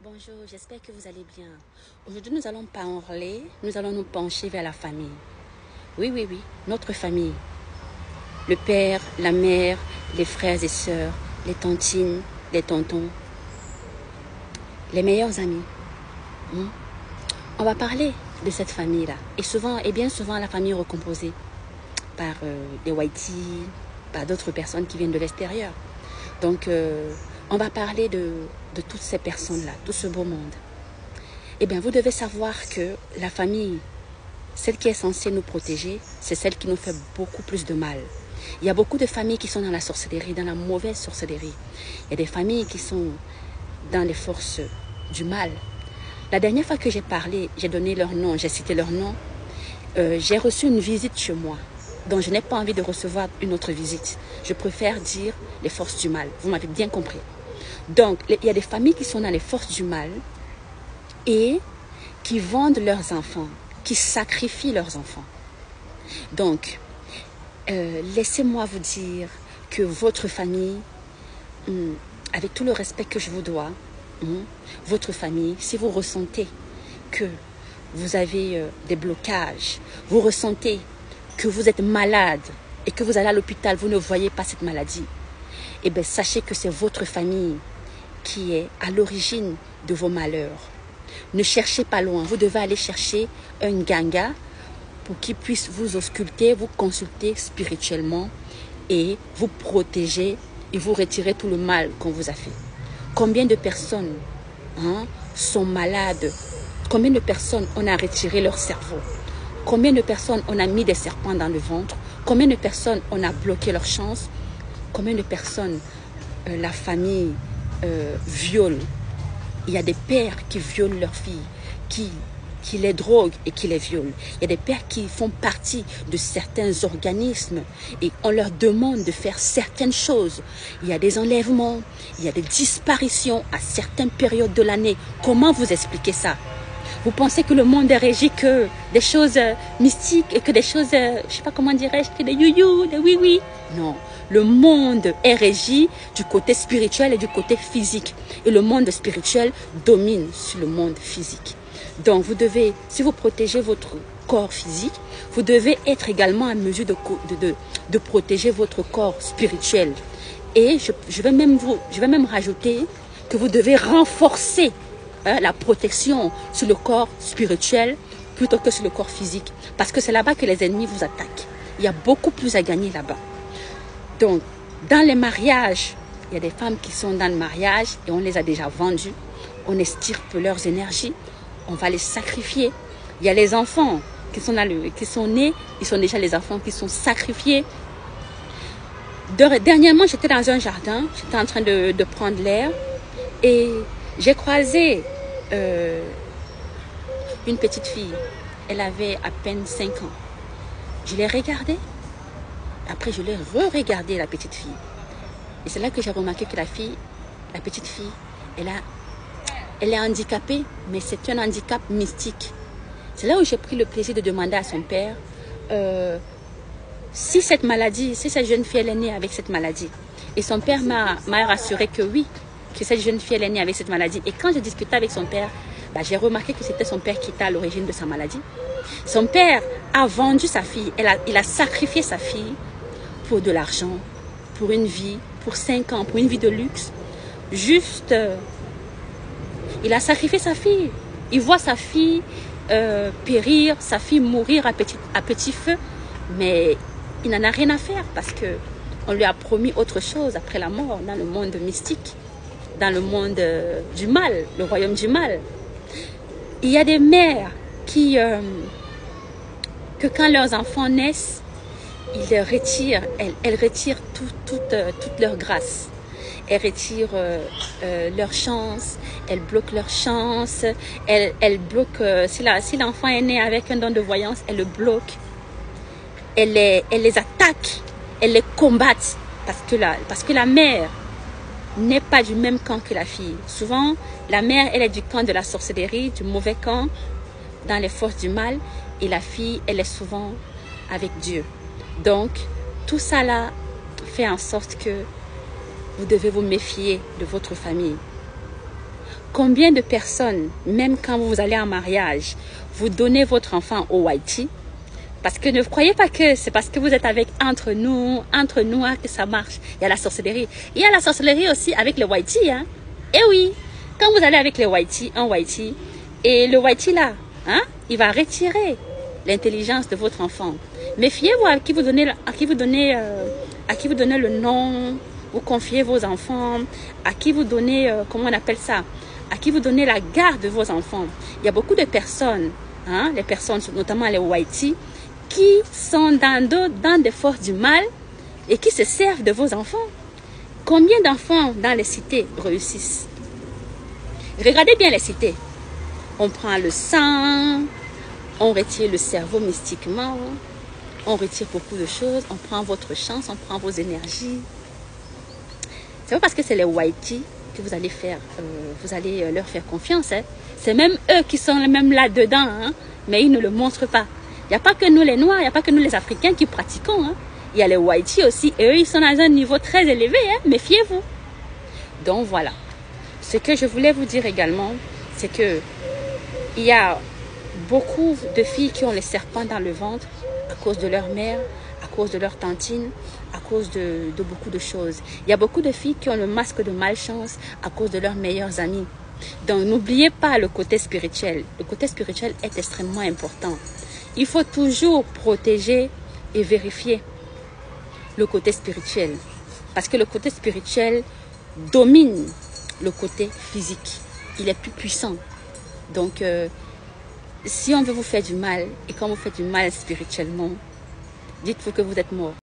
Bonjour, j'espère que vous allez bien. Aujourd'hui, nous allons parler, nous allons nous pencher vers la famille. Oui, notre famille. Le père, la mère, les frères et sœurs, les tantines, les tontons, les meilleurs amis. On va parler de cette famille-là. Et bien souvent, la famille est recomposée par des Whiteys, par d'autres personnes qui viennent de l'extérieur. Donc, on va parler de toutes ces personnes-là, tout ce beau monde. Eh bien, vous devez savoir que la famille, celle qui est censée nous protéger, c'est celle qui nous fait beaucoup plus de mal. Il y a beaucoup de familles qui sont dans la sorcellerie, dans la mauvaise sorcellerie. Il y a des familles qui sont dans les forces du mal. La dernière fois que j'ai parlé, j'ai donné leur nom, j'ai cité leur nom. J'ai reçu une visite chez moi, donc je n'ai pas envie de recevoir une autre visite. Je préfère dire les forces du mal. Vous m'avez bien compris. Donc, il y a des familles qui sont dans les forces du mal et qui vendent leurs enfants, qui sacrifient leurs enfants. Donc, laissez-moi vous dire que votre famille, avec tout le respect que je vous dois, votre famille, si vous ressentez que vous avez des blocages, vous ressentez que vous êtes malade et que vous allez à l'hôpital, vous ne voyez pas cette maladie, eh bien, sachez que c'est votre famille qui est à l'origine de vos malheurs. Ne cherchez pas loin. Vous devez aller chercher un ganga pour qu'il puisse vous ausculter, vous consulter spirituellement et vous protéger et vous retirer tout le mal qu'on vous a fait. Combien de personnes sont malades? Combien de personnes on a retiré leur cerveau? Combien de personnes on a mis des serpents dans le ventre? Combien de personnes on a bloqué leur chance? Combien de personnes la famille viole? Il y a des pères qui violent leurs filles, qui les droguent et qui les violent. Il y a des pères qui font partie de certains organismes et on leur demande de faire certaines choses. Il y a des enlèvements, il y a des disparitions à certaines périodes de l'année. Comment vous expliquez ça? Vous pensez que le monde est régi que des choses mystiques et que des choses, je ne sais pas comment dirais-je, que des you-you, des oui-oui? Non, le monde est régi du côté spirituel et du côté physique. Et le monde spirituel domine sur le monde physique. Donc, vous devez, si vous protégez votre corps physique, vous devez être également en mesure de protéger votre corps spirituel. Et je vais même rajouter que vous devez renforcer la protection sur le corps spirituel plutôt que sur le corps physique. Parce que c'est là-bas que les ennemis vous attaquent. Il y a beaucoup plus à gagner là-bas. Donc, dans les mariages, il y a des femmes qui sont dans le mariage et on les a déjà vendues. On estirpe leurs énergies. On va les sacrifier. Il y a les enfants qui sont nés. Ils sont déjà les enfants qui sont sacrifiés. Dernièrement, j'étais dans un jardin. J'étais en train de prendre l'air. Et j'ai croisé une petite fille. Elle avait à peine 5 ans. Je l'ai regardée. Après, je l'ai re-regardée, la petite fille. Et c'est là que j'ai remarqué que la petite fille, elle est handicapée, mais c'est un handicap mystique. C'est là où j'ai pris le plaisir de demander à son père si cette jeune fille, elle est née avec cette maladie. Et son père m'a rassuré que oui, que cette jeune fille, elle est née avec cette maladie. Et quand je discutais avec son père, j'ai remarqué que c'était son père qui était à l'origine de sa maladie. Son père a vendu sa fille, il a sacrifié sa fille pour de l'argent, pour une vie, pour 5 ans, pour une vie de luxe. Juste, il a sacrifié sa fille. Il voit sa fille périr, sa fille mourir à petit feu, mais il n'en a rien à faire parce que on lui a promis autre chose après la mort dans le monde mystique, dans le monde du mal, le royaume du mal. Il y a des mères qui, que quand leurs enfants naissent, elles retirent toute leur grâce. Elles retirent leur chance, elles bloquent leur chance, elles bloquent, si l'enfant est né avec un don de voyance, elles le bloquent. Elles les attaquent, elles les combattent parce que la mère n'est pas du même camp que la fille. Souvent, la mère, elle est du camp de la sorcellerie, du mauvais camp, dans les forces du mal, et la fille, elle est souvent avec Dieu. Donc, tout ça là fait en sorte que vous devez vous méfier de votre famille. Combien de personnes, même quand vous allez en mariage, vous donnez votre enfant au Whitey? Parce que ne croyez pas que c'est parce que vous êtes avec entre nous que ça marche. Il y a la sorcellerie. Il y a la sorcellerie aussi avec le Whitey, hein. Eh oui, quand vous allez avec le Whitey, un Whitey, et le Whitey là, hein, il va retirer l'intelligence de votre enfant. Méfiez-vous à qui vous donnez le nom, vous confiez vos enfants, à qui vous donnez, comment on appelle ça, à qui vous donnez la garde de vos enfants. Il y a beaucoup de personnes, hein, les personnes, notamment les Whitey, qui sont dans des forces du mal et qui se servent de vos enfants. Combien d'enfants dans les cités réussissent? Regardez bien les cités. On prend le sang, on retire le cerveau mystiquement, on retire beaucoup de choses, on prend votre chance, on prend vos énergies. C'est pas parce que c'est les Whitey que vous allez leur faire confiance. Hein. C'est même eux qui sont même là-dedans, hein, mais ils ne le montrent pas. Il n'y a pas que nous les Noirs, il n'y a pas que nous les Africains qui pratiquons. Hein. Il y a les Whitey aussi, et eux, ils sont à un niveau très élevé, hein. Méfiez-vous. Donc voilà. Ce que je voulais vous dire également, c'est que il y a beaucoup de filles qui ont les serpents dans le ventre à cause de leur mère, à cause de leur tantine, à cause de beaucoup de choses. Il y a beaucoup de filles qui ont le masque de malchance à cause de leurs meilleurs amis. Donc n'oubliez pas le côté spirituel. Le côté spirituel est extrêmement important. Il faut toujours protéger et vérifier le côté spirituel. Parce que le côté spirituel domine le côté physique. Il est plus puissant. Donc, si on veut vous faire du mal, et quand vous faites du mal spirituellement, dites-vous que vous êtes mort.